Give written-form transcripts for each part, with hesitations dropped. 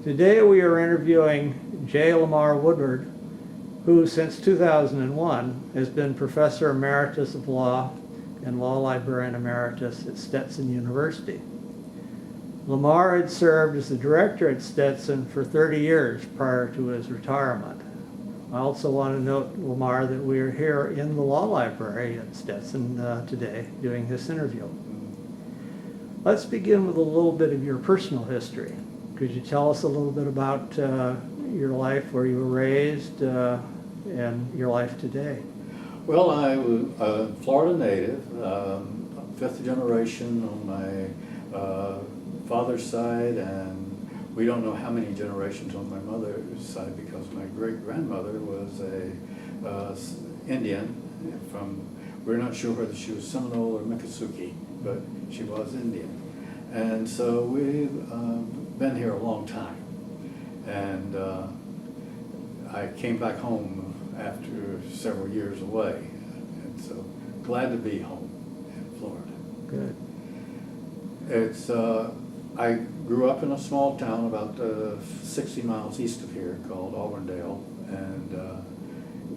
Today we are interviewing J. Lamar Woodard, who since 2001 has been Professor Emeritus of Law and Law Librarian Emeritus at Stetson University. Lamar had served as the director at Stetson for 30 years prior to his retirement. I also want to note, Lamar, that we are here in the law library at Stetson today doing this interview. Let's begin with a little bit of your personal history. Could you tell us a little bit about your life, where you were raised, and your life today? Well, I was a Florida native, fifth generation on my father's side, and we don't know how many generations on my mother's side because my great-grandmother was a Indian from, we're not sure whether she was Seminole or Miccosukee, but she was Indian. And so we've been here a long time. And I came back home after several years away. And so glad to be home in Florida. Good. It's, I grew up in a small town about 60 miles east of here called Auburndale, and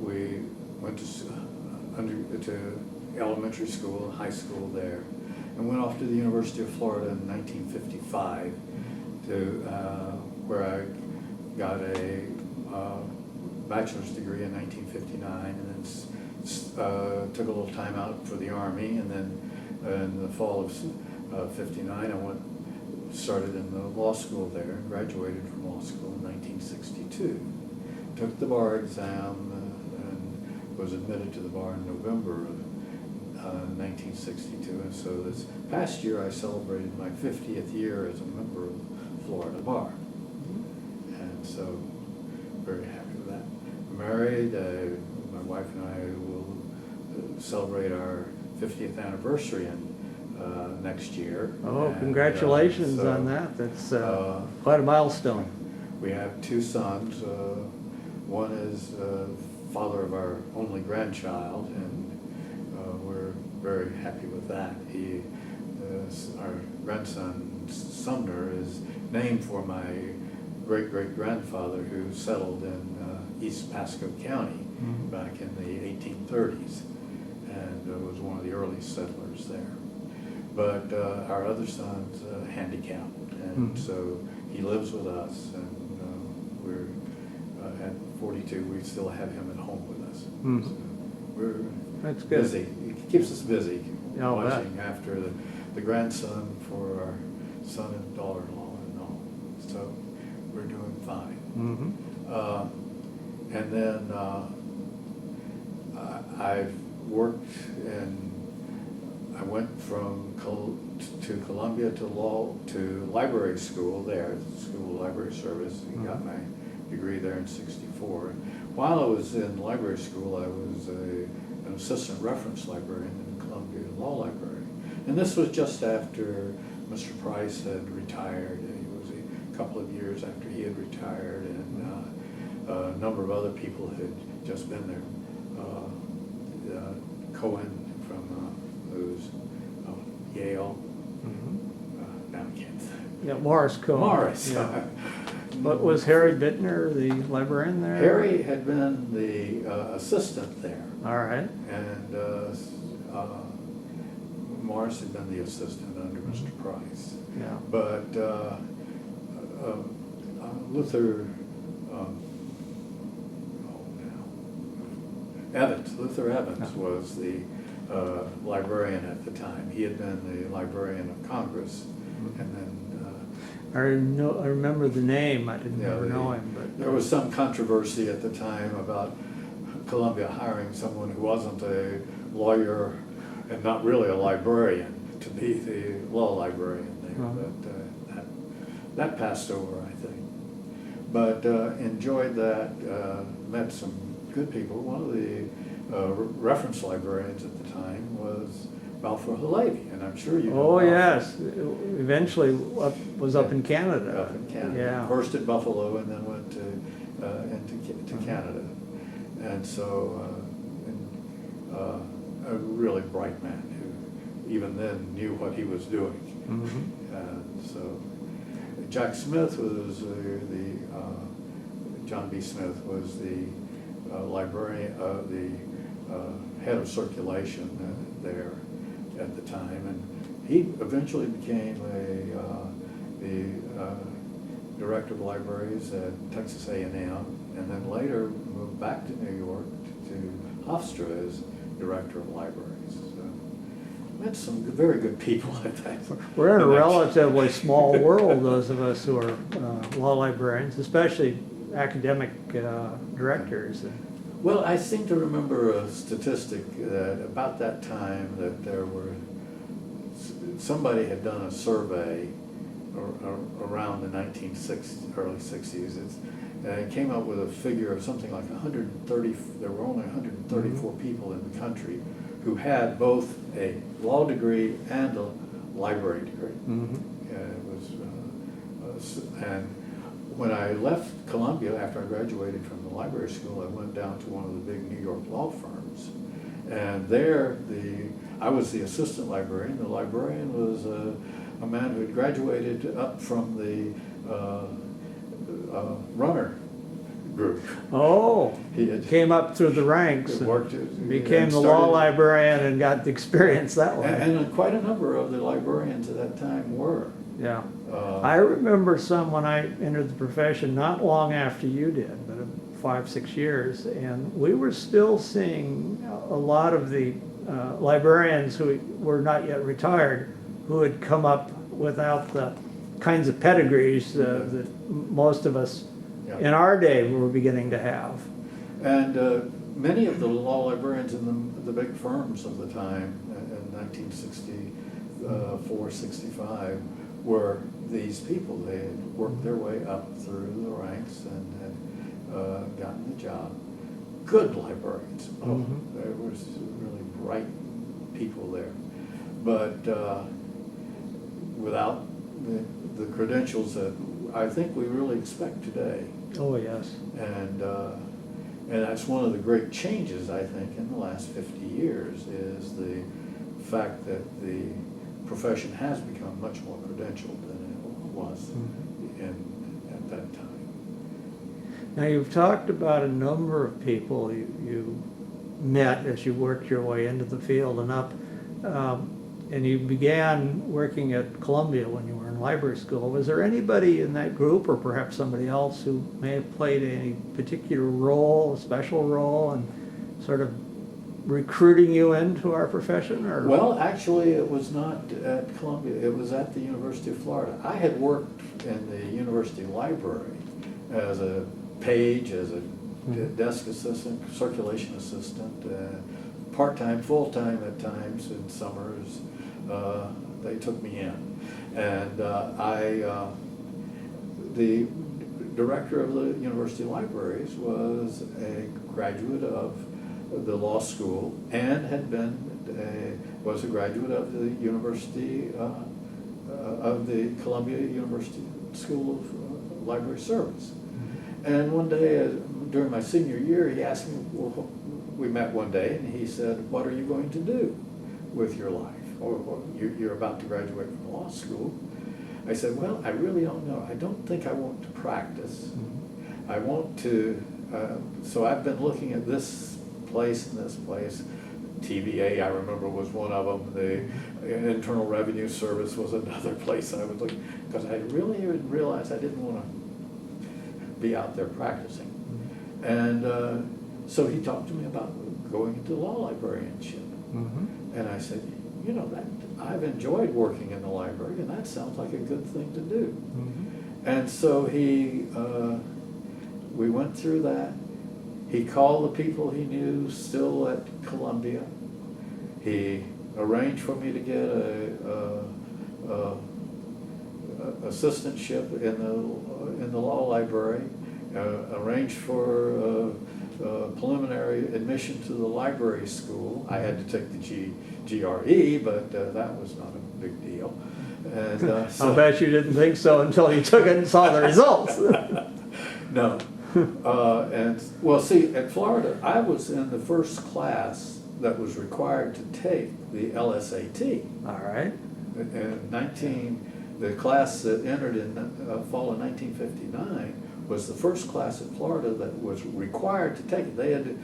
we went to elementary school and high school there, and went off to the University of Florida in 1955 to where I got a bachelor's degree in 1959, and then took a little time out for the Army, and then in the fall of 59 I started in the law school there, graduated from law school in 1962. Took the bar exam and was admitted to the bar in November of 1962. And so this past year I celebrated my 50th year as a member of Florida Bar. And so very happy with that. Married, my wife and I will celebrate our 50th anniversary next year. Oh, and, congratulations so, on that. That's quite a milestone. We have two sons. One is father of our only grandchild, and we're very happy with that. Our grandson Sumner is named for my great-great-grandfather who settled in East Pasco County back in the 1830s, and was one of the early settlers there. But our other son's handicapped, and so he lives with us, and we're at 42, we still have him at home with us. So we're That's good. busy. It keeps us busy, I'll watching after the grandson for our son and daughter-in-law and all. So we're doing fine. And then I've worked I went from to Columbia to library school there, School of Library Service, and got my degree there in '64. While I was in library school, I was an assistant reference librarian in the Columbia Law Library. And this was just after Mr. Price had retired. It was a couple of years after he had retired, and a number of other people had just been there. Cohen from who's Yale. Now I can't think. Yeah, Morris Cohen. Morris. Yeah. But was Harry Bittner the librarian there? Harry had been the assistant there. All right. And Morris had been the assistant under Mr. Price. Yeah. But Luther Evans was the librarian at the time. He had been the librarian of Congress, and then I remember the name. I didn't ever know him, but there was some controversy at the time about Columbia hiring someone who wasn't a lawyer and not really a librarian to be the law librarian there. But that passed over, I think. But enjoyed that. Met some good people. One of the reference librarians at the time was Balfour Halevi, and I'm sure you know. Oh, Balfour. yes. Eventually was up in Canada. Up in Canada. Yeah. First at Buffalo, and then went to Canada. And so a really bright man who even then knew what he was doing. Mm-hmm. So Jack Smith was John B. Smith was the librarian, the head of circulation there at the time, and he eventually became the director of libraries at Texas A&M, and then later moved back to New York to Hofstra as director of libraries. So, met some very good people at that. We're in a relatively small world, those of us who are law librarians, especially academic directors. Well, I seem to remember a statistic that about that time that there were, somebody had done a survey around the 1960s, early 60s. It came up with a figure of something like 130, there were only 134 people in the country who had both a law degree and a library degree. And when I left Columbia after I graduated from the library school, I went down to one of the big New York law firms. And there, I was the assistant librarian. The librarian was a man who had graduated up from the runner group. Oh, He had came up through the ranks worked, and became the law librarian and got the experience that way. And quite a number of the librarians at that time were. Yeah. I remember some when I entered the profession, not long after you did, but 5, 6 years, and we were still seeing a lot of the librarians who were not yet retired, who had come up without the kinds of pedigrees that most of us in our day were beginning to have. And many of the law librarians in the big firms of the time, in 1964, 65, were these people. They had worked their way up through the ranks and had gotten the job. Good librarians. Oh, there was really bright people there. But without the credentials that I think we really expect today. Oh, yes. And that's one of the great changes, I think, in the last 50 years is the fact that the profession has become much more credentialed than it was at that time. Now, you've talked about a number of people you met as you worked your way into the field and up, and you began working at Columbia when you were in library school. Was there anybody in that group, or perhaps somebody else, who may have played any particular role, a special role, in sort of recruiting you into our profession? Or? Well, actually, it was not at Columbia. It was at the University of Florida. I had worked in the university library as a page, as a desk assistant, circulation assistant, part-time, full-time at times. In summers, they took me in. And the director of the university libraries was a graduate of the law school and had was a graduate of the University of the Columbia University School of Library Service. And one day during my senior year, he asked me, well, we met one day, and he said, what are you going to do with your life? Or you're about to graduate from law school. I said, well, I really don't know. I don't think I want to practice. I want to, so I've been looking at this place and this place. TVA, I remember, was one of them. The Internal Revenue Service was another place I was looking, because I really realized I didn't want to be out there practicing. And so he talked to me about going into law librarianship. And I said, you know, that I've enjoyed working in the library, and that sounds like a good thing to do. And so we went through that. He called the people he knew still at Columbia. He arranged for me to get a assistantship in the law library. Arranged for preliminary admission to the library school. I had to take the GRE, but that was not a big deal. And, I'll bet you didn't think so until you took it and saw the results. No. And well, see, at Florida, I was in the first class that was required to take the LSAT. All right. In the class that entered in fall of 1959 was the first class in Florida that was required to take it.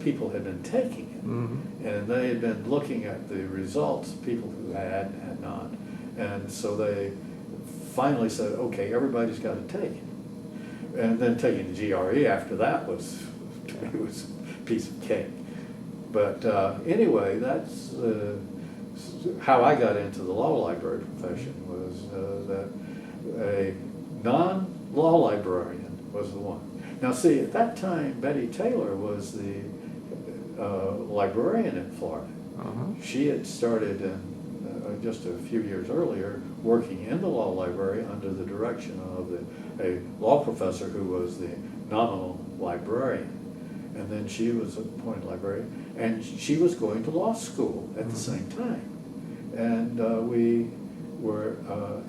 People had been taking it, and they had been looking at the results, people who had not, and so they finally said, okay, everybody's got to take it. And then taking the GRE after that was, it was a piece of cake. But anyway, that's how I got into the law library profession, was that a non-law librarian was the one. Now see, at that time, Betty Taylor was the librarian in Florida. She had started just a few years earlier working in the law library under the direction of a law professor who was the nominal librarian. And then she was appointed librarian, and she was going to law school at the same time. And we were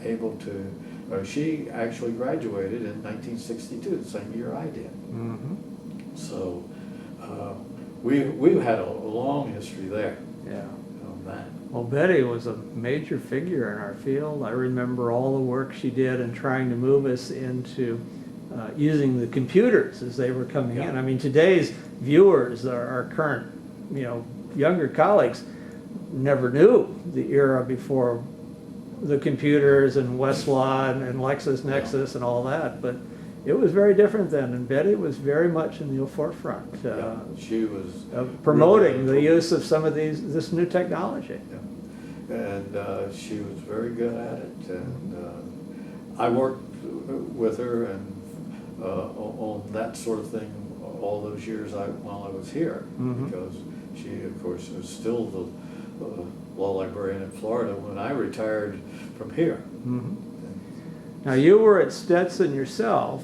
able to, she actually graduated in 1962, the same year I did. So we've had a long history there. Yeah. On that. Well, Betty was a major figure in our field. I remember all the work she did in trying to move us into using the computers as they were coming in. I mean, today's viewers, our current, younger colleagues, never knew the era before the computers and Westlaw and LexisNexis and all that, but it was very different then, and Betty was very much in the forefront. She was promoting really the use of some of this new technology. And she was very good at it, and I worked with her and on that sort of thing all those years while I was here, because she, of course, was still the law librarian in Florida when I retired from here. Now, you were at Stetson yourself.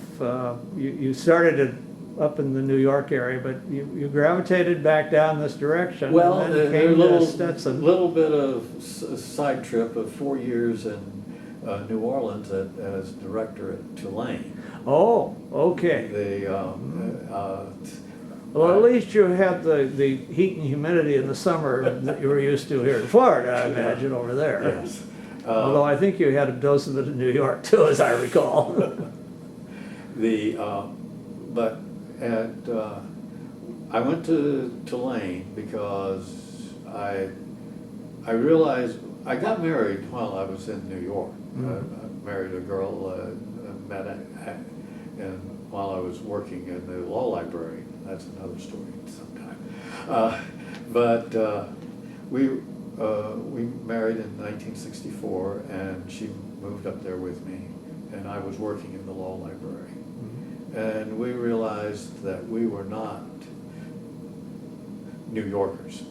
You started it up in the New York area, but you gravitated back down this direction. Well, and then a came to Stetson. little bit of side trip of 4 years in New Orleans as director at Tulane. Oh, okay. Well, at least you had the heat and humidity in the summer that you were used to here in Florida, I imagine, over there. Yes. Although I think you had a dose of it in New York too, as I recall. But I went to Tulane because I realized I got married while I was in New York. I married a girl I met while I was working in the law library. That's another story sometime. But we married in 1964, and she moved up there with me, and I was working in the law library. And we realized that we were not New Yorkers.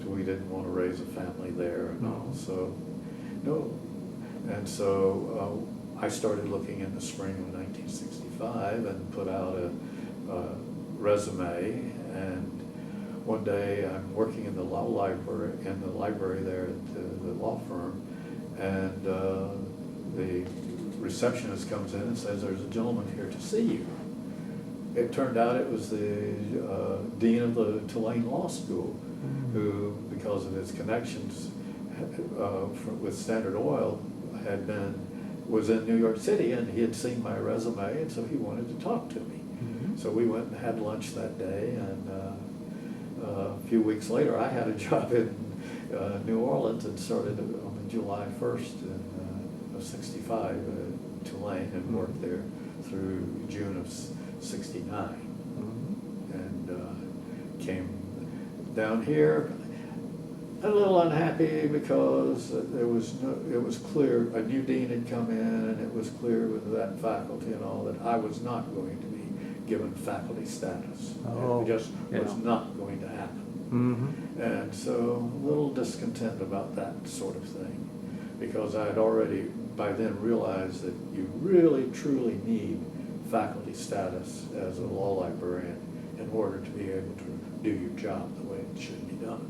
We didn't want to raise a family there and all. So, no. And so I started looking in the spring of 1965 and put out a resume. And one day I'm working in the law library there at the law firm, and the receptionist comes in and says, "There's a gentleman here to see you." It turned out it was the dean of the Tulane Law School, who, because of his connections with Standard Oil, was in New York City, and he had seen my resume, and so he wanted to talk to me. So we went and had lunch that day, and a few weeks later I had a job in New Orleans and started on July 1st of 65 at Tulane, and worked there through June of 69, and came down here a little unhappy because it was clear a new dean had come in, and it was clear with that faculty and all that I was not going to be given faculty status. It just was not going to happen. And so a little discontent about that sort of thing, because I had already by then realized that you really truly need faculty status as a law librarian in order to be able to do your job the way it should be done.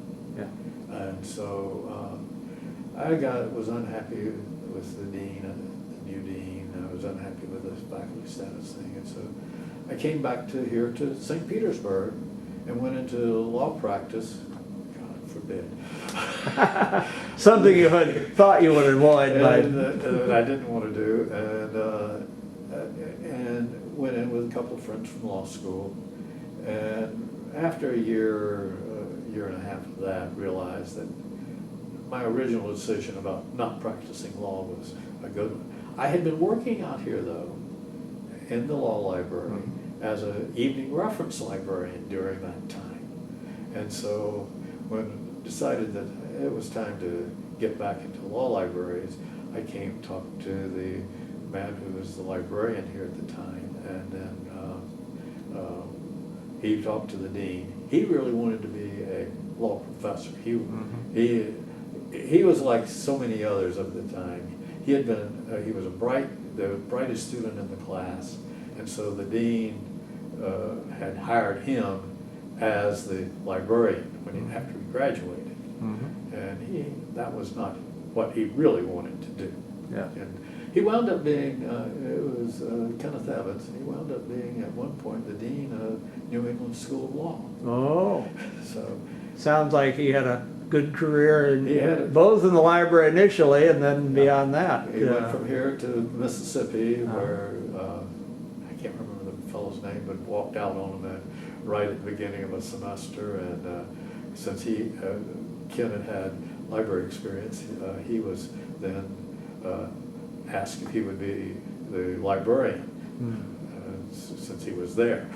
And so I was unhappy with the dean, the new dean. I was unhappy with the faculty status thing, and so I came back here to St. Petersburg and went into law practice, God forbid. Something you had thought you would avoid, but And I didn't want to do, and went in with a couple of friends from law school, and after a year and a half of that, realized that my original decision about not practicing law was a good one. I had been working out here, though, in the law library as an evening reference librarian during that time. And so when decided that it was time to get back into law libraries, I came, talked to the man who was the librarian here at the time, and then he talked to the dean. He really wanted to be a law professor. He was like so many others of the time. He had been, he was the brightest student in the class, and so the dean had hired him as the librarian after he graduated. And that was not what he really wanted to do. yeah. And he wound up being, it was Kenneth Evans, and he wound up being at one point the dean of New England School of Law. Oh, So sounds like he had a good career He had it. both in the library initially and then beyond that. he went from here to Mississippi, where I can't remember the fellow's name, but walked out on him right at the beginning of a semester. And since Ken had library experience, he was then asked if he would be the librarian since he was there.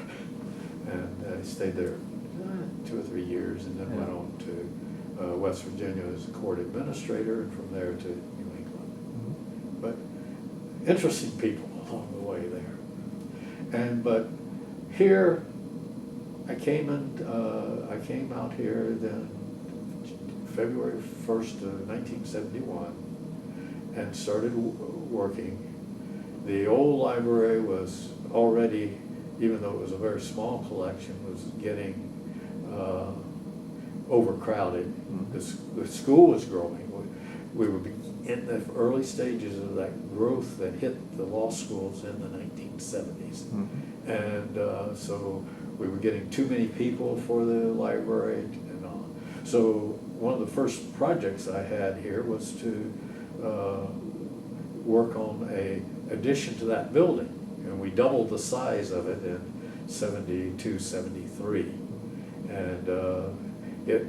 And he stayed there 2 or 3 years, and then went on to West Virginia as a court administrator, and from there to New England. But interesting people along the way there. But here, I came out here then February 1st of 1971, and started working. The old library was already, even though it was a very small collection, was getting overcrowded. The school was growing. We were in the early stages of that growth that hit the law schools in the 1970s. And so we were getting too many people for the library and all. So one of the first projects I had here was to work on an addition to that building. And we doubled the size of it in 72, 73. And it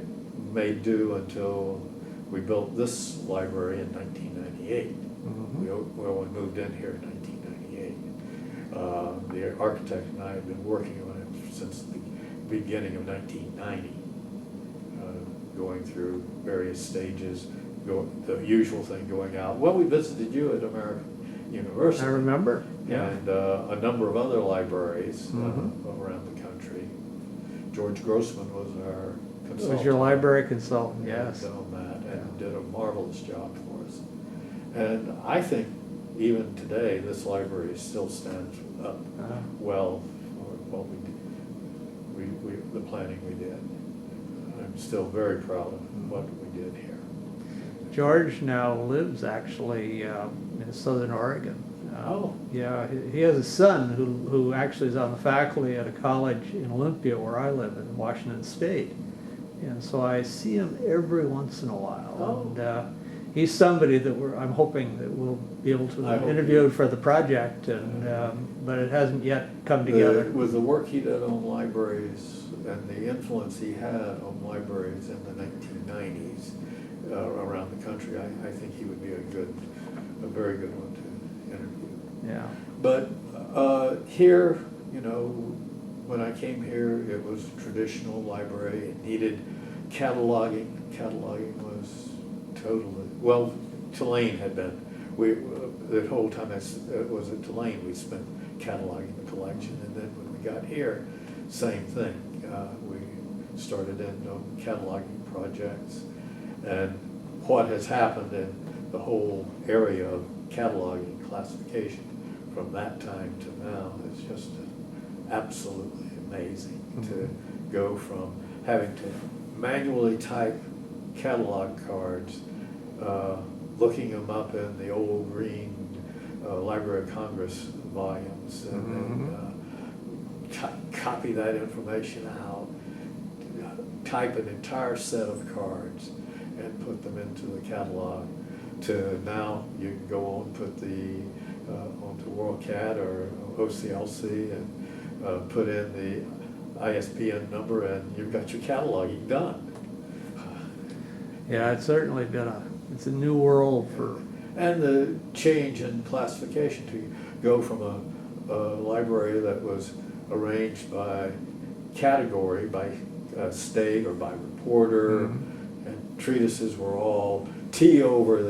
made do until we built this library in 1998. We only moved in here in 1998. The architect and I had been working on it since the beginning of 1990, going through various stages, the usual thing, going out. Well, we visited you at American University. I remember. Yeah. And a number of other libraries around the country. George Grossman was our consultant. Was your library consultant, yes. And on that, and did a marvelous job for us. And I think even today, this library still stands up well for what the planning we did. I'm still very proud of what we did here. George now lives actually in southern Oregon. Yeah, he has a son who actually is on the faculty at a college in Olympia, where I live in Washington State. And so I see him every once in a while. And he's somebody that I'm hoping that we'll be able to interview for the project, but it hasn't yet come together. With the work he did on libraries and the influence he had on libraries in the 1990s around the country, I think he would be a very good one to interview. Yeah. But here, when I came here, it was a traditional library. It needed cataloging. Cataloging was totally, well, Tulane had been, the whole time I was at Tulane, we spent cataloging the collection. And then when we got here, same thing. We started in cataloging projects. And what has happened in the whole area of cataloging classification from that time to now is just absolutely amazing. To go from having to manually type catalog cards, looking them up in the old green Library of Congress volumes, and then copy that information out, type an entire set of cards and put them into the catalog, to now you can go on and put the onto WorldCat or OCLC and put in the ISBN number, and you've got your cataloging done. Yeah, it's certainly been it's a new world for. And the change in classification to go from a library that was arranged by category, by state or by reporter, and treatises were all T over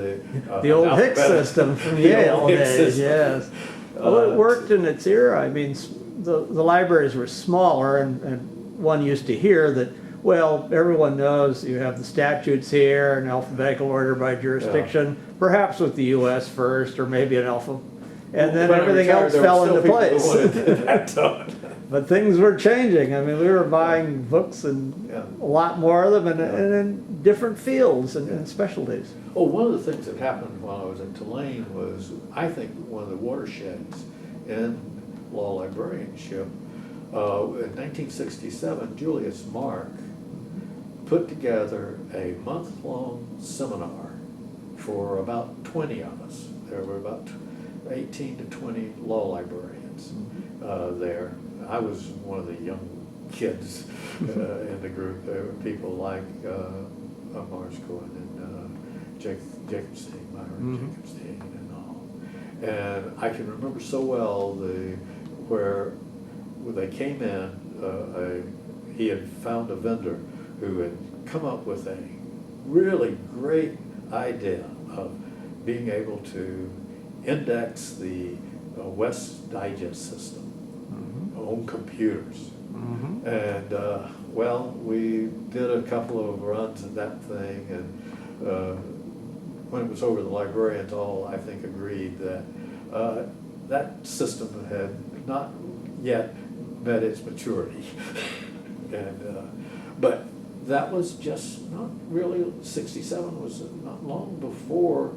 the old Hicks system from Yale days, system. yes. Well, it worked in its era. I mean, the libraries were smaller, and one used to hear that, well, everyone knows you have the statutes here in alphabetical order by jurisdiction, perhaps with the U.S. first, or maybe an alpha, and then When I everything retired, else there were fell still into people place. who wanted that done. But things were changing. I mean, we were buying books and Yeah. a lot more of them, and, Yeah. and in different fields and specialties. Oh, one of the things that happened while I was at Tulane was, I think, one of the watersheds in law librarianship. In 1967, Julius Mark put together a month-long seminar for about 20 of us. There were about 18 to 20 law librarians there. I was one of the young kids in the group. There were people like Mars Cohen and Jacobstein, Myron Jacobstein and all. And I can remember so well where they came in, he had found a vendor who had come up with a really great idea of being able to index the West Digest system on computers. And well, we did a couple of runs at that thing, and when it was over, the librarians all, I think, agreed that that system had not yet met its maturity. But that was just not really, 67 was not long before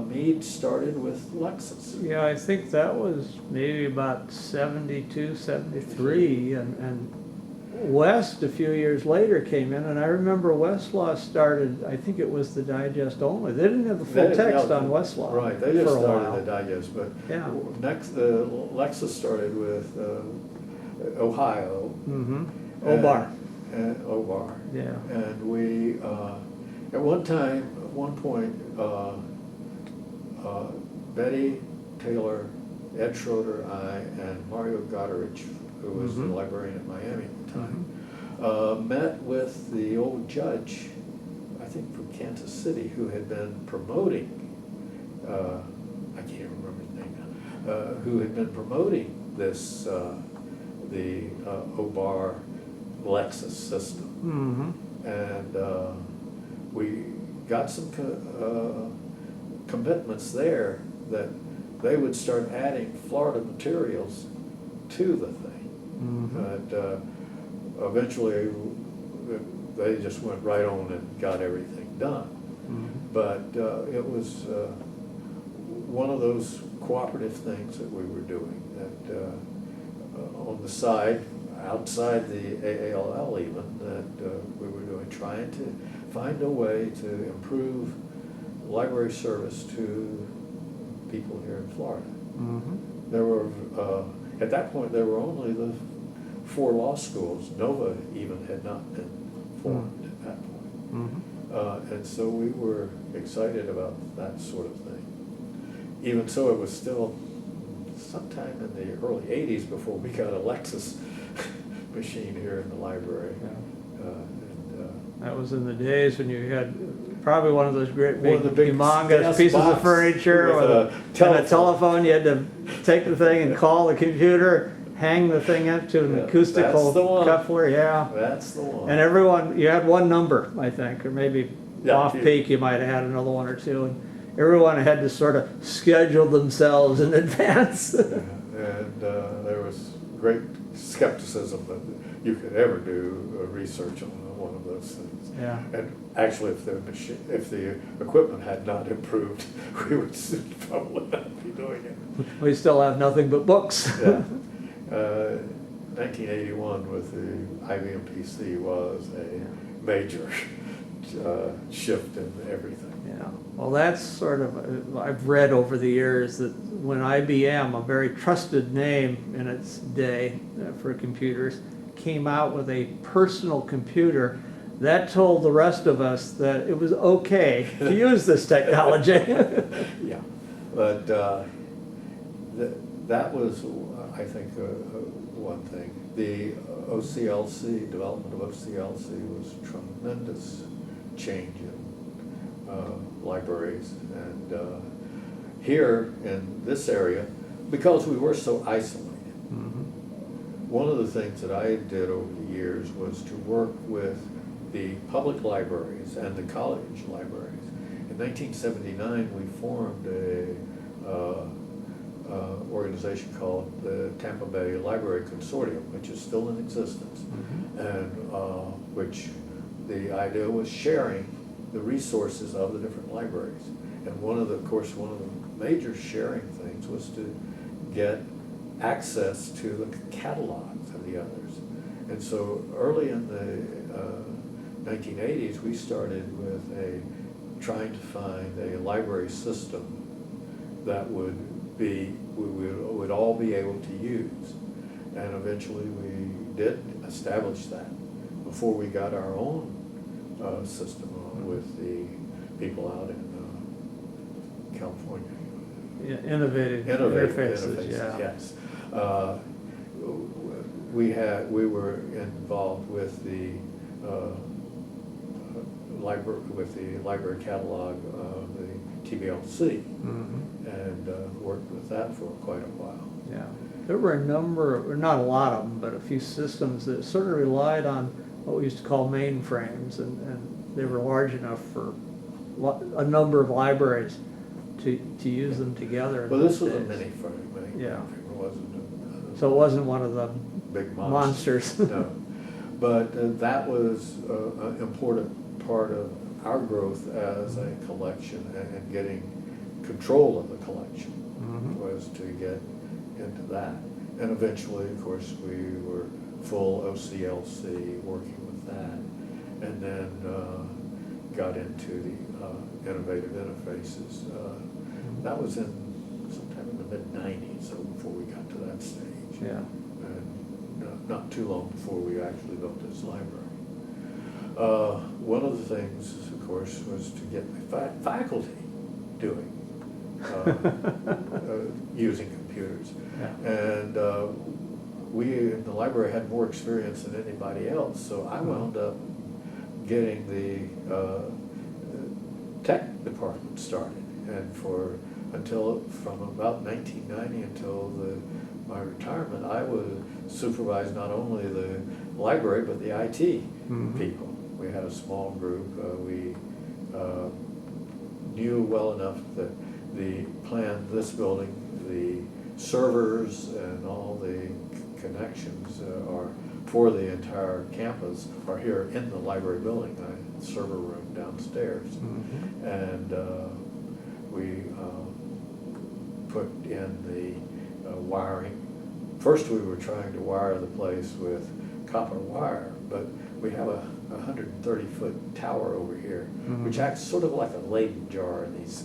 Meade started with Lexis. Yeah, I think that was maybe about 72, 73, and West a few years later came in, and I remember Westlaw started, I think it was the digest only. They didn't have the full text on Westlaw. Right, they just for a started while. the digest, but Yeah. next, Lexis started with Ohio. Obar. And Obar. Yeah. And we, at one point, Betty Taylor, Ed Schroeder, I, and Mario Goderich, who was the librarian at Miami at the time, met with the old judge, I think from Kansas City, who had been promoting, I can't remember his name now, who had been promoting this, the Obar Lexis system. And we got some commitments there that they would start adding Florida materials to the thing. And eventually they just went right on and got everything done. But it was one of those cooperative things that we were doing, that on the side, outside the AALL even, that we were doing, trying to find a way to improve library service to people here in Florida. There were, at that point, there were only the 4 law schools. Nova even had not been formed at that point. And so we were excited about that sort of thing. Even so, it was still sometime in the early 80s before we got a Lexis machine here in the library. That was in the days when you had probably one of those great One of big, the big humongous gas pieces box of furniture with a and a telephone. You had to take the thing and call the computer, hang the thing up to an Yeah, acoustical that's the one. coupler, yeah. That's the one. And everyone, you had one number, I think, or maybe Yeah, off peak you might have had another one or two. And everyone had to sort of schedule themselves in advance. And there was great skepticism that you could ever do research on one of those things. Yeah. And actually, if the equipment had not improved, we would probably not be doing it. We still have nothing but books. Yeah. 1981 with the IBM PC was a major shift in everything. Yeah, well, that's sort of, I've read over the years that when IBM, a very trusted name in its day for computers, came out with a personal computer, that told the rest of us that it was okay to use this technology. Yeah, but that was, I think, one thing. The OCLC, development of OCLC was a tremendous change in libraries. And here in this area, because we were so isolated, one of the things that I did over the years was to work with the public libraries and the college libraries. In 1979, we formed a organization called the Tampa Bay Library Consortium, which is still in existence, and which the idea was sharing the resources of the different libraries. And of course, one of the major sharing things was to get access to the catalogs of the others. And so early in the 1980s, we started with trying to find a library system that would all be able to use. And eventually we did establish that before we got our own system with the people out in California. Yeah, innovative interfaces, yeah. Yes. We were involved with the library catalog of the TBLC, and worked with that for quite a while. Yeah, there were a number, or not a lot of them, but a few systems that sort of relied on what we used to call mainframes, and they were large enough for a number of libraries to use them together. Well, this was a mini-frame. Yeah. It wasn't So it wasn't one of the big monsters. No, but that was an important part of our growth as a collection, and getting control of the collection was to get into that. And eventually, of course, we were full OCLC, working with that, and then got into the innovative interfaces. That was sometime in the mid-90s, so before we got to that stage. Yeah. And not too long before we actually built this library. One of the things, of course, was to get the faculty doing, using computers. Yeah. And we in the library had more experience than anybody else, so I wound up getting the tech department started. And from about 1990 until my retirement, I would supervise not only the library, but the IT people. We had a small group. We knew well enough that the plan, this building, the servers and all the connections are for the entire campus are here in the library building, a server room downstairs. And we put in the wiring. First we were trying to wire the place with copper wire, but we have a 130-foot tower over here, which acts sort of like a Leyden jar in these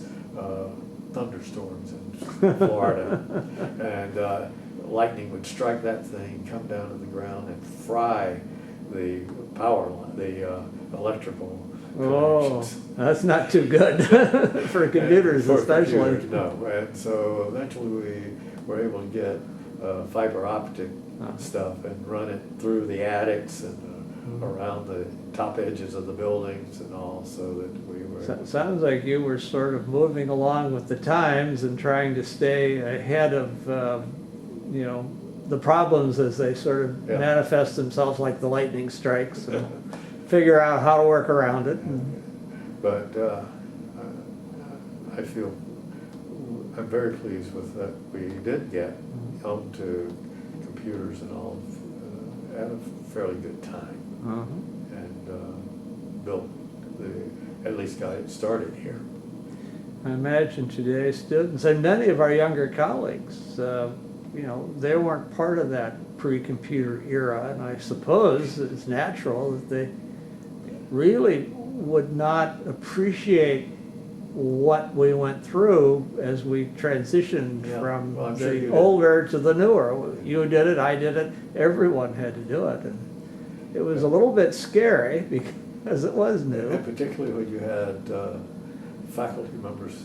thunderstorms in Florida. And lightning would strike that thing, come down to the ground, and fry the power line, the electrical connections. That's not too good for computers, especially. Computers, no, and so eventually we were able to get fiber optic stuff and run it through the attics and around the top edges of the buildings and all, so that we were... Sounds like you were sort of moving along with the times and trying to stay ahead of, the problems as they sort of manifest themselves, like the lightning strikes, and figure out how to work around it. But I feel I'm very pleased with that we did get onto computers and all at a fairly good time. And built at least got it started here. I imagine today's students and many of our younger colleagues you know, they weren't part of that pre-computer era, and I suppose it's natural that they really would not appreciate what we went through as we transitioned Yeah, from well, I'm sure you the did. older to the newer. You did it, I did it, everyone had to do it. And it was a little bit scary because it was new. And particularly when you had faculty members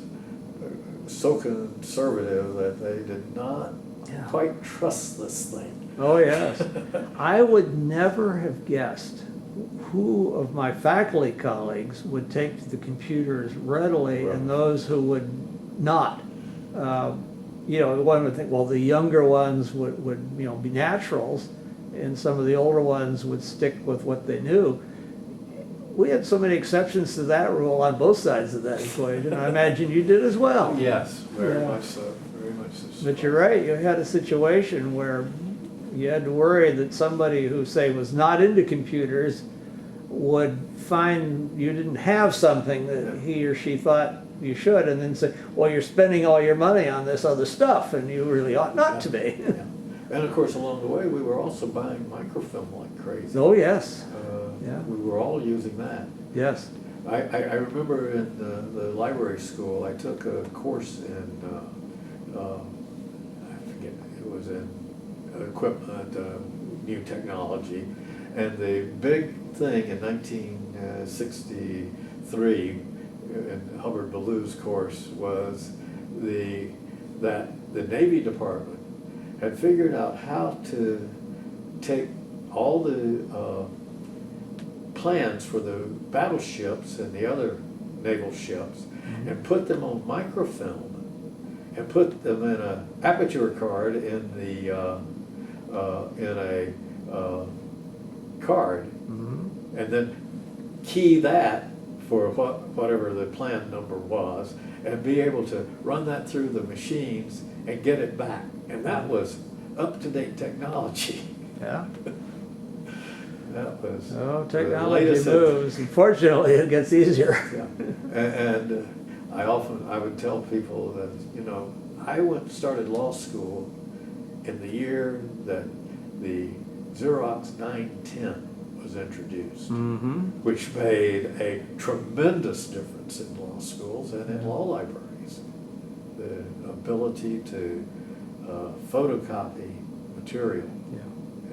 so conservative that they did not Yeah. quite trust this thing. Oh, yes. I would never have guessed who of my faculty colleagues would take to the computers readily Right. and those who would not. You know, one would think, well, the younger ones would you know, be naturals, and some of the older ones would stick with what they knew. We had so many exceptions to that rule on both sides of that equation. I imagine you did as well. Yes, very Yeah. much so, very much so. But you're right, you had a situation where you had to worry that somebody who, say, was not into computers would find you didn't have something that he or she thought you should, and then say, well, you're spending all your money on this other stuff, and you really ought not to be. Yeah. And of course, along the way, we were also buying microfilm like crazy. Oh, yes, yeah. We were all using that. yes. I remember in the library school, I took a course in, I forget, it was in equipment, new technology. And the big thing in 1963 in Hubbard Ballou's course was that the Navy Department had figured out how to take all the plans for the battleships and the other naval ships and put them on microfilm and put them in a aperture card in a card, and then key that for whatever the plan number was, and be able to run that through the machines and get it back. And that was up-to-date technology. Yeah. That was Oh, the technology latest- moves. Unfortunately, it gets easier. Yeah. And I would tell people that, you know, I started law school in the year that the Xerox 910 was introduced, Mm-hmm. which made a tremendous difference in law schools and in law libraries. The ability to photocopy material Yeah.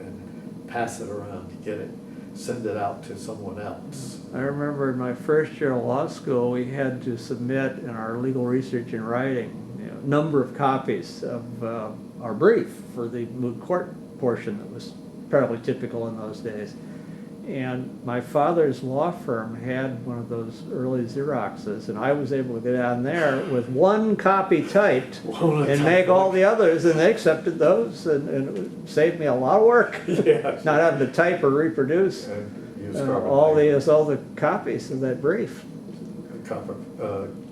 and pass it around to get it, send it out to someone else. I remember in my first year of law school, we had to submit in our legal research and writing, you know, number of copies of our brief for the moot court portion that was probably typical in those days. And my father's law firm had one of those early Xeroxes, and I was able to get on there with one copy typed and make all the others, and they accepted those, and it saved me a lot of work. Yes. Not having to type or reproduce And use all the copies of that brief.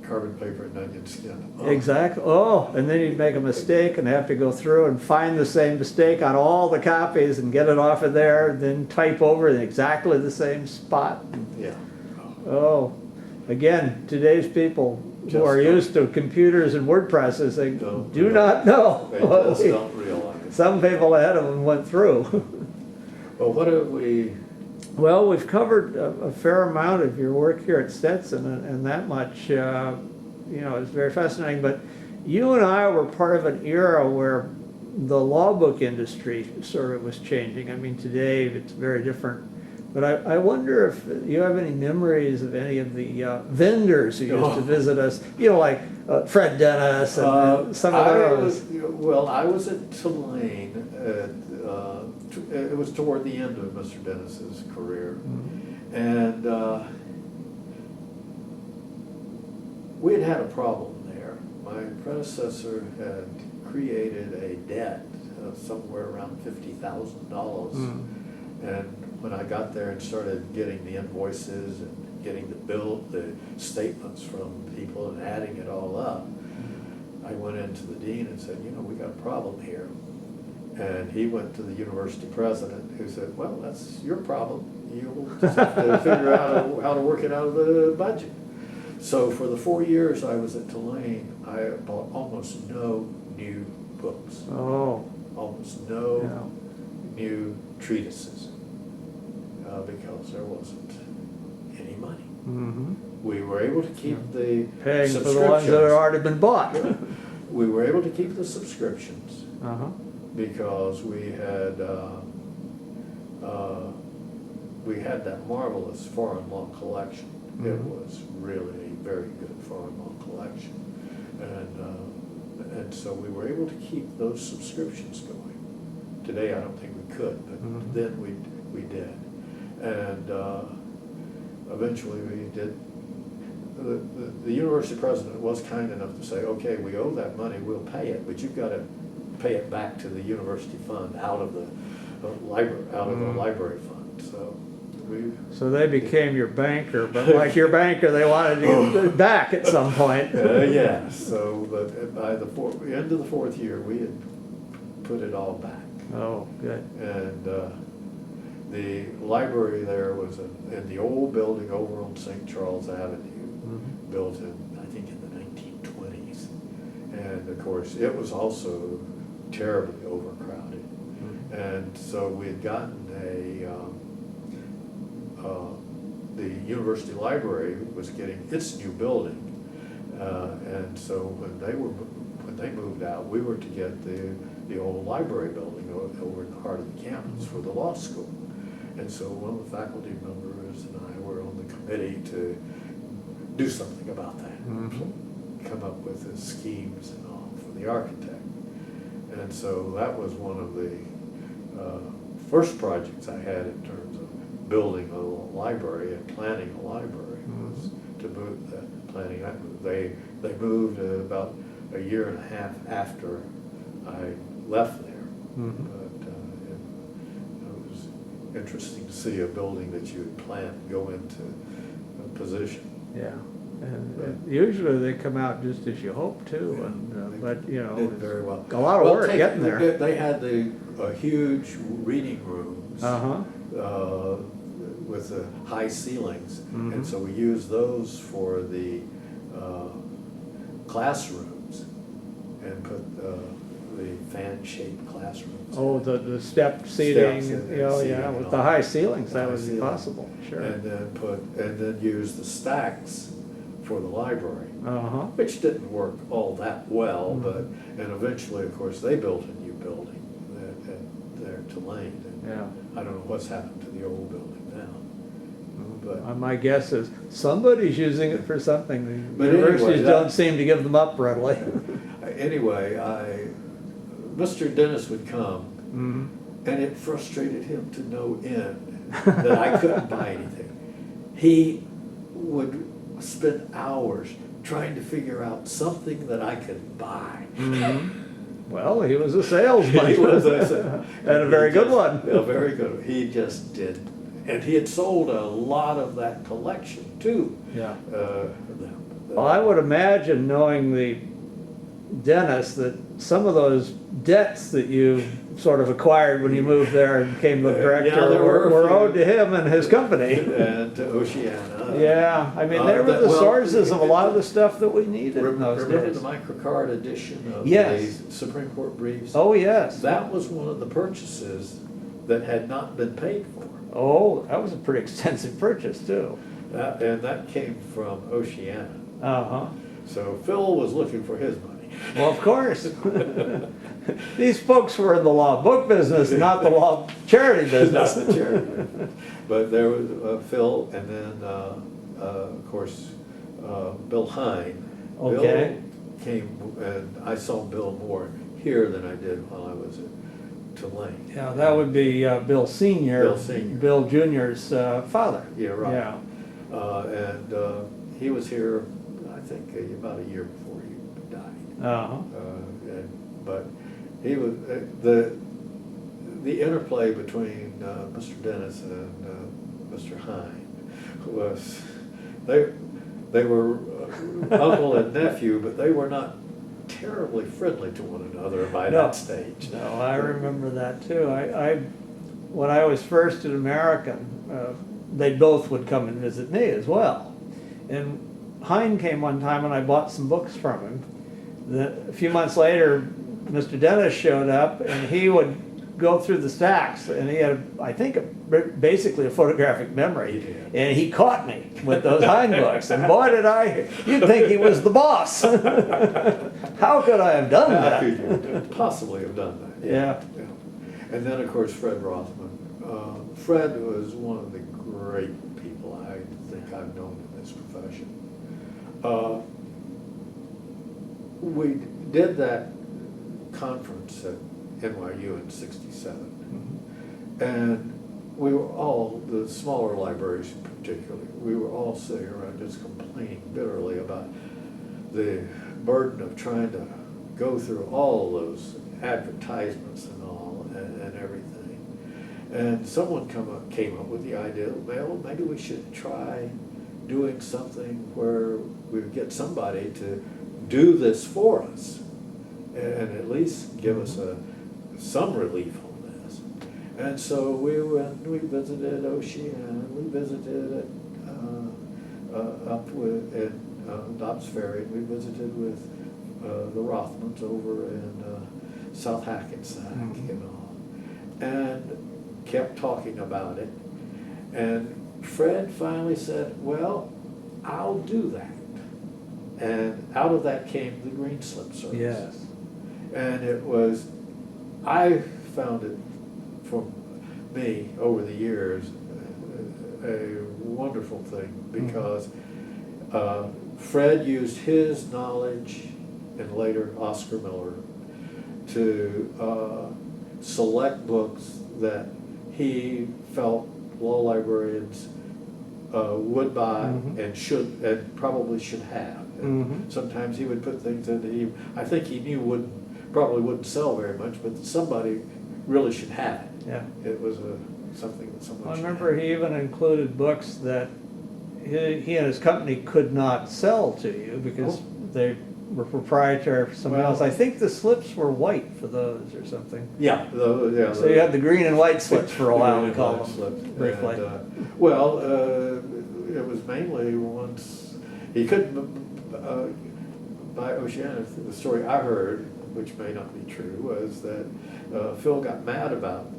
carbon paper and onion skin. Oh. Exactly. Oh, and then you'd make a mistake and have to go through and find the same mistake on all the copies and get it off of there, then type over in exactly the same spot. Yeah. Oh, again, today's people who Just are don't- used to computers and word processing Don't do real- not know. They just don't realize. Some people ahead of them went through. Well, what have we, Well, we've covered a fair amount of your work here at Stetson, and that much, you know, is very fascinating. But you and I were part of an era where the law book industry sort of was changing. I mean, today it's very different. But I wonder if you have any memories of any of the vendors who used to visit us, you know, like Fred Dennis and some of those. I was at Tulane. It was toward the end of Mr. Dennis's career, and we had a problem there. My predecessor had created a debt of somewhere around $50,000, and when I got there and started getting the invoices and getting the statements from people and adding it all up, I went into the dean and said, you know, we got a problem here. And he went to the university president, who said, well, that's your problem. You'll just have to figure out how to work it out of the budget. So for the 4 years I was at Tulane, I bought almost no new books. Oh, almost no Yeah. new treatises because there wasn't any money. Mm-hmm. We were able to keep the Paying for the ones that had already been bought. We were able to keep the subscriptions Uh-huh. because we had that marvelous foreign law collection. It Mhm. was really a very good foreign law collection, and so we were able to keep those subscriptions going. Today, I don't think we could, but Mhm. then we did, and eventually we did. The university president was kind enough to say, okay, we owe that money, we'll pay it, but you've got to pay it back to the university fund out of the library fund. So they became your banker, but like your banker, they wanted to get it back at some point. Yeah, so but by the end of the fourth year, we had put it all back. Oh, good. And the library there was in the old building over on St. Charles Avenue, Mhm. built in, I think, in the 1920s. And of course, it was also terribly overcrowded. Mhm. And so we had gotten the university library was getting its new building. And so when they moved out, we were to get the old library building over in the heart of the campus for the law school. And so one of the faculty members and I were on the committee to do something about that. Mhm. Come up with the schemes and all for the architect. And so that was one of the first projects I had in terms of building a library and planning a library, was to move that planning. They moved about a year and a half after I left there. Mhm. But it was interesting to see a building that you had planned go into a position. Yeah. And usually they come out just as you hope to, and but you know, Did very well. a lot of work getting there. They had the huge reading rooms. Uh-huh. With the high ceilings, Mhm. and so we used those for the classrooms and put the fan-shaped classrooms. Oh, the step seating, Steps and you know, seating yeah, and with all the that. high ceilings, The that high would be ceiling. possible, sure. And then use the stacks for the library, Uh-huh. which didn't work all that well, Mhm. and eventually, of course, they built a new building there at Tulane. And Yeah. I don't know what's happened to the old building now. But My guess is somebody's using it for something. The But anyway, universities don't seem to give them up readily. anyway, Mr. Dennis would come, Mhm. and it frustrated him to no end that I couldn't buy anything. He would spend hours trying to figure out something that I could buy. Mhm. Well, he was a salesman. He was, I said, And a very good one. A very good. He just did, and he had sold a lot of that collection too. Yeah. Them. Well, I would imagine, knowing the Dennis, that some of those debts that you sort of acquired when you moved there and became the Yeah, director there were a were few. owed to him and his company. And to Oceana. Yeah, I mean, they were the well, sources of a lot of the stuff that we needed in those Remember days. the microcard edition of Yes. the Supreme Court briefs? Oh, yes. That was one of the purchases that had not been paid for. Oh, that was a pretty extensive purchase, too. And that came from Oceana. Uh-huh. So Phil was looking for his money. Well, of course. These folks were in the law book business, not the law charity business. Not the charity. But there was Phil, and then, of course, Bill Hine. Okay. Bill came, and I saw Bill more here than I did while I was at Tulane. Yeah, that would be Bill Senior. Bill Senior. Bill Junior's father. Yeah, right. Yeah. And he was here, I think, about a year before he died. Uh-huh. But he was the interplay between Mr. Dennis and Mr. Hine was they were uncle and nephew, but they were not terribly friendly to one another by No. that stage. No, I remember that too. When I was first at American, they both would come and visit me as well. And Hine came one time and I bought some books from him. A few months later, Mr. Dennis showed up, and he would go through the stacks, and he had, I think, basically a photographic memory. He did. And he caught me with those Hind books, and boy did you'd think he was the boss. How could I have done How that? could you possibly have done that? Yeah. And then, of course, Fred Rothman. Fred was one of the great people I think I've known in this profession. We did that conference at NYU in '67. And we were all, the smaller libraries particularly, we were all sitting around just complaining bitterly about the burden of trying to go through all of those advertisements and all and everything. And someone came up with the idea, well, maybe we should try doing something where we would get somebody to do this for us and at least give us some relief on this. And so we went, we visited Oceana, we visited up in Dobbs Ferry, we visited with the Rothmans over in South Hackensack and all, and kept talking about it. And Fred finally said, well, I'll do that. And out of that came the Green Slip Service. Yes. And it was, I found it, for me, over the years, a wonderful thing, because Fred used his knowledge, and later Oscar Miller, to select books that he felt law librarians would buy and should, and probably should have. And sometimes he would put things in that I think he knew probably wouldn't sell very much, but somebody really should have it. Yeah. It was something that someone I should remember have. he even included books that he and his company could not sell to you because they were proprietary for someone else. I think the slips were white for those or something. Yeah. So you had the green and white slips for a while, we called them, Slips. briefly. And, it was mainly once, he couldn't buy Oceana. The story I heard, which may not be true, was that Phil got mad about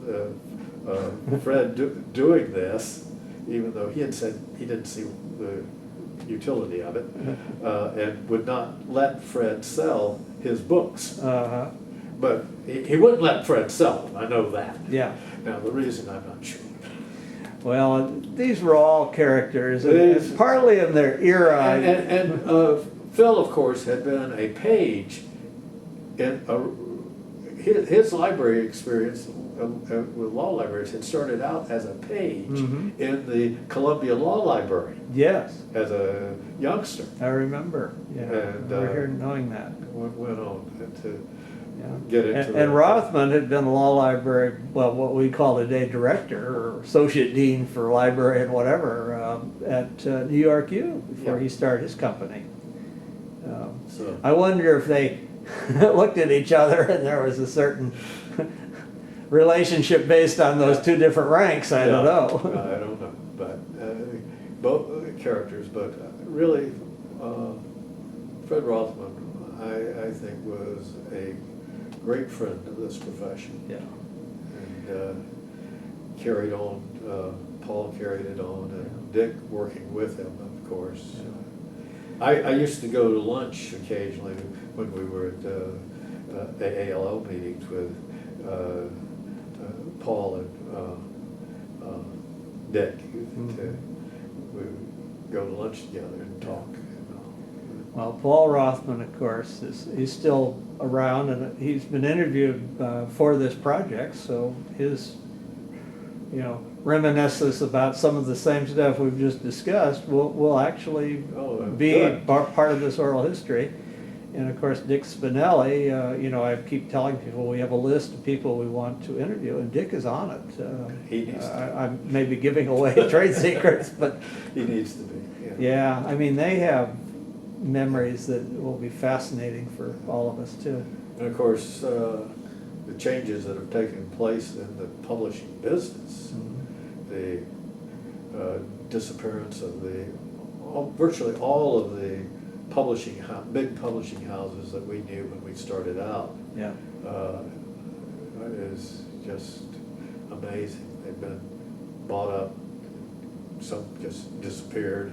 Fred doing this, even though he had said he didn't see the utility of it, and would not let Fred sell his books. But he wouldn't let Fred sell them, I know that. Yeah. Now, the reason, I'm not sure. Well, these were all characters, and partly in their era. And Phil, of course, had been a page in his library experience with law libraries had started out as a page in the Columbia Law Library. Yes. As a youngster. I remember. Yeah. And, we're here knowing that. Went on to Yeah. get into And Rothman had been the law library, well, what we call today director or associate dean for library and whatever at New York U before he started his company. So I wonder if they looked at each other and there was a certain relationship based on those two different ranks. I don't know. I don't know, but both characters, but really Fred Rothman, I think, was a great friend of this profession. Yeah. And carried on, Paul carried it on, and Dick working with him, of course. Yeah. I used to go to lunch occasionally when we were at the ALL meetings with Paul and Dick. We would go to lunch together and talk. Well, Paul Rothman, of course, he's still around, and he's been interviewed for this project, so his, reminiscence about some of the same stuff we've just discussed will actually be good. part of this oral history. And of course, Dick Spinelli, I keep telling people we have a list of people we want to interview, and Dick is on it. He needs to. I'm maybe giving away trade secrets, but He needs to be. yeah, I mean, they have memories that will be fascinating for all of us too. And of course, the changes that have taken place in the publishing business, the disappearance of virtually all of the big publishing houses that we knew when we started out, Yeah. is just amazing. They've been bought up, some just disappeared,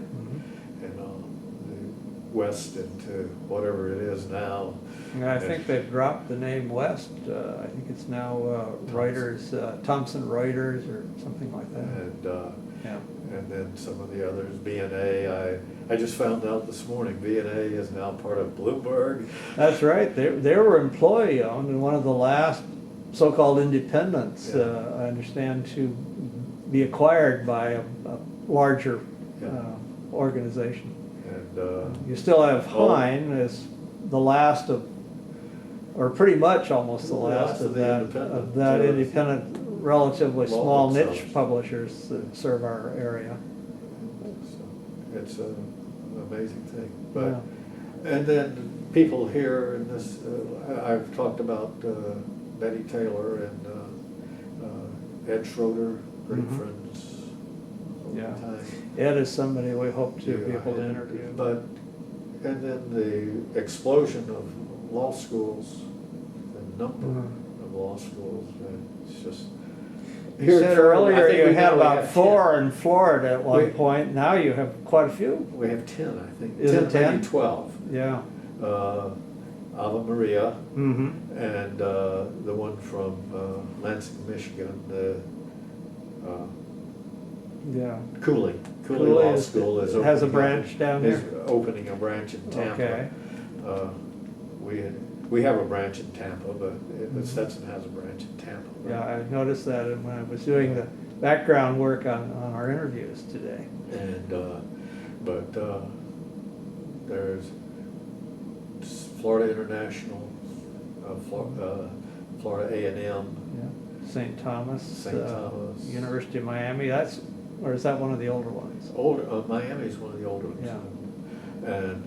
you know, the west into whatever it is now. And I think they've dropped the name West. I think it's now Reuters, Thomson Reuters or something like that. And Yeah. and then some of the others, B&A. I just found out this morning, B&A is now part of Bloomberg. That's right. They were employee owned and one of the last so-called independents, Yeah. I understand, to be acquired by a larger Yeah. organization. And You still have Oh. Hine as the last of, or pretty much almost the The last last of of the that, independent, independent, relatively law small niche booksellers. publishers that serve our area. so it's an amazing thing. Yeah. But and then people here in this, I've talked about Betty Taylor and Ed Schroeder, great Mhm. friends over Yeah. time. Ed is somebody we hope to be Yeah, able to interview. But, and then the explosion of law schools, the number Mhm. of law schools, it's just. You Here in said Florida, I earlier think you we had only about have 4 in Florida at one We- point. Now you have quite a few. 10. We have 10, I think. Is it 10? Maybe 12. Yeah. Ave Maria, Mm-hmm. and the one from Lansing, Michigan, the Yeah. Cooley Cooley Law is- School is has a opening branch down is there? opening a branch in Tampa. Okay. We have a branch in Tampa, but Stetson has a branch in Tampa. Yeah, I noticed that when I was doing the background work on our interviews today. And but there's Florida International, Florida A&M. Yeah. St. Thomas. St. Thomas. University of Miami. That's, or is that one of the older ones? Miami's one of the older ones. Yeah. And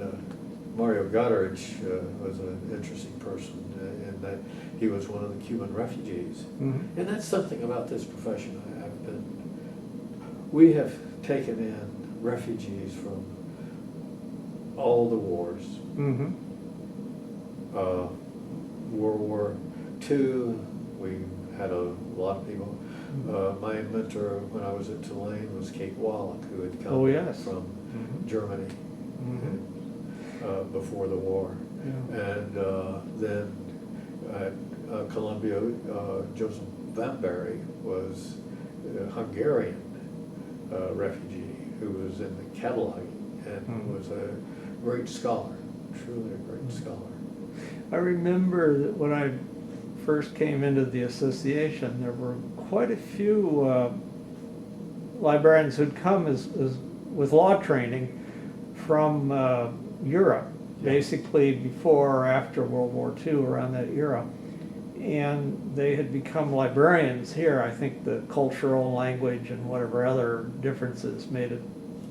Mario Goddard's was an interesting person in that he was one of the Cuban refugees. Mm-hmm. And that's something about this profession. We have taken in refugees from all the wars. Mm-hmm. World War II, we had a lot of people. My mentor when I was at Tulane was Kate Wallach, who had come Oh, yes. from Mhm. Germany before the war. Yeah. And then at Columbia, Joseph Vanbury was a Hungarian refugee who was in the cataloging and Mhm. was a great scholar, truly a great scholar. I remember that when I first came into the association, there were quite a few librarians who'd come as with law training from Europe, Yeah. basically before or after World War II, around that era. And they had become librarians here. I think the cultural, language, and whatever other differences made it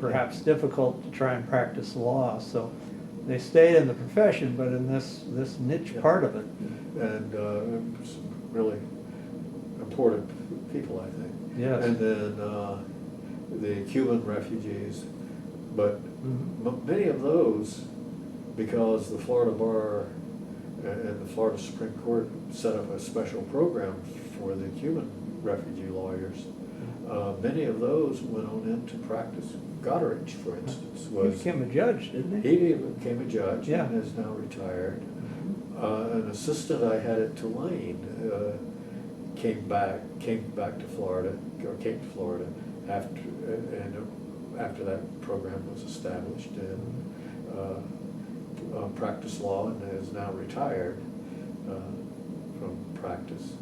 perhaps difficult to try and practice law. So they stayed in the profession, but in this niche Yeah. part of it. And some really important people, I think. Yes. And then the Cuban refugees, but Mhm. many of those, because the Florida Bar and the Florida Supreme Court set up a special program for the Cuban refugee lawyers, many of those went on into practice. Goddard, for instance, He was. became a judge, didn't he? He became a judge Yeah. and is now retired. An assistant I had at Tulane came back to Florida, or came to Florida after that program was established and practiced law and is now retired from practice.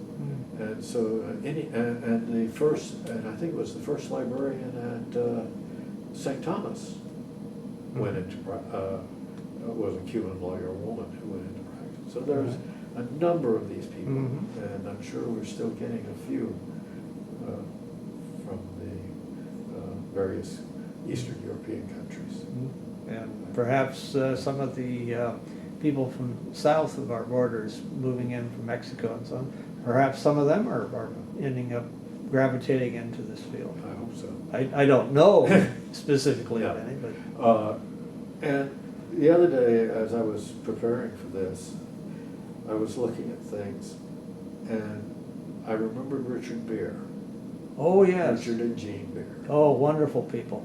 And so and the first, and I think it was the first librarian at St. Thomas went into was a Cuban lawyer, a woman who went into practice. So there's a number of these people, and I'm sure we're still getting a few from the various Eastern European countries. And perhaps some of the people from south of our borders moving in from Mexico and so on, perhaps some of them are ending up gravitating into this field. I hope so. I don't know specifically of Yeah. any, but And the other day, as I was preparing for this, I was looking at things, and I remembered Richard Beer. Oh, yes. Richard and Jean Beer. Oh, wonderful people.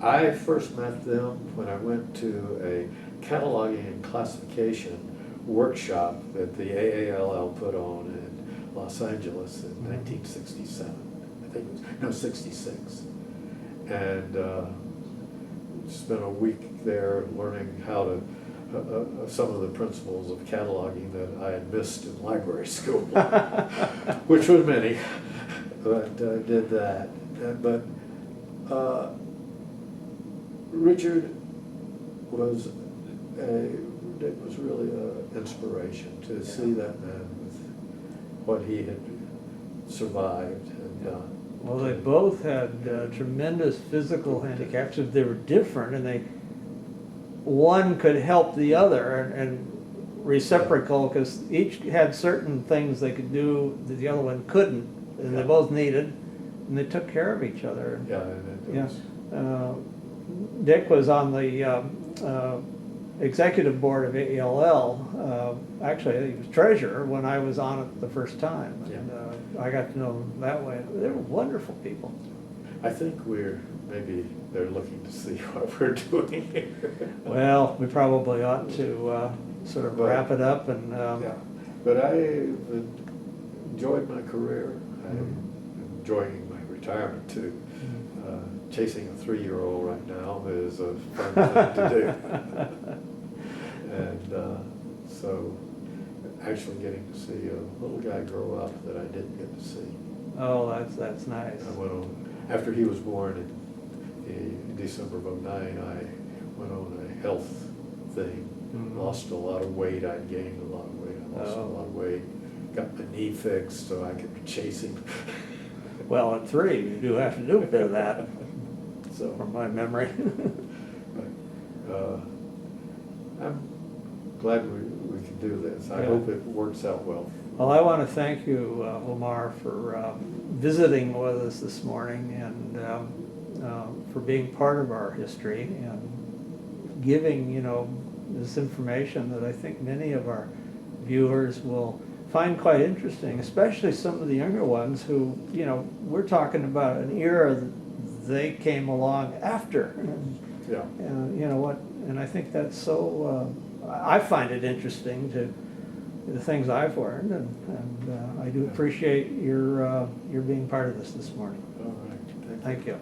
I first met them when I went to a cataloging and classification workshop that the AALL put on in Los Angeles in 1967. I think it was, no, 66. And spent a week there learning how to, some of the principles of cataloging that I had missed in library school, which was many, but did that. But Richard was really an inspiration to see that man with what he had survived and done. Well, they both had tremendous physical handicaps. They were different, and one could help the other, and reciprocal, because each had certain things they could do that the other one couldn't, and they both needed, and they took care of each other. Yeah, and it was, Dick was on the executive board of AELL. Actually, he was treasurer when I was on it the first time. And, I got to know them that way. They were wonderful people. I think maybe they're looking to see what we're doing here. Well, we probably ought to sort of wrap it up and. Yeah, but I enjoyed my career. I'm enjoying my retirement too. Chasing a 3-year-old right now is a fun thing to do. And so actually getting to see a little guy grow up that I didn't get to see. Oh, that's nice. I went on, after he was born in December of '09, I went on a health thing, lost a lot of weight. I'd gained a lot of weight. I lost a lot of weight, got my knee fixed so I could chase him. Well, at 3, you do have to do a bit of that, So, from my memory. but, I'm glad we can do this. I Yeah. hope it works out well. Well, I want to thank you, Lamar, for visiting with us this morning and for being part of our history and giving, this information that I think many of our viewers will find quite interesting, especially some of the younger ones who, we're talking about an era that they came along after. Yeah. And I think that's so, I find it interesting to the things I've learned, and I do appreciate your being part of this morning. All right. Thank you.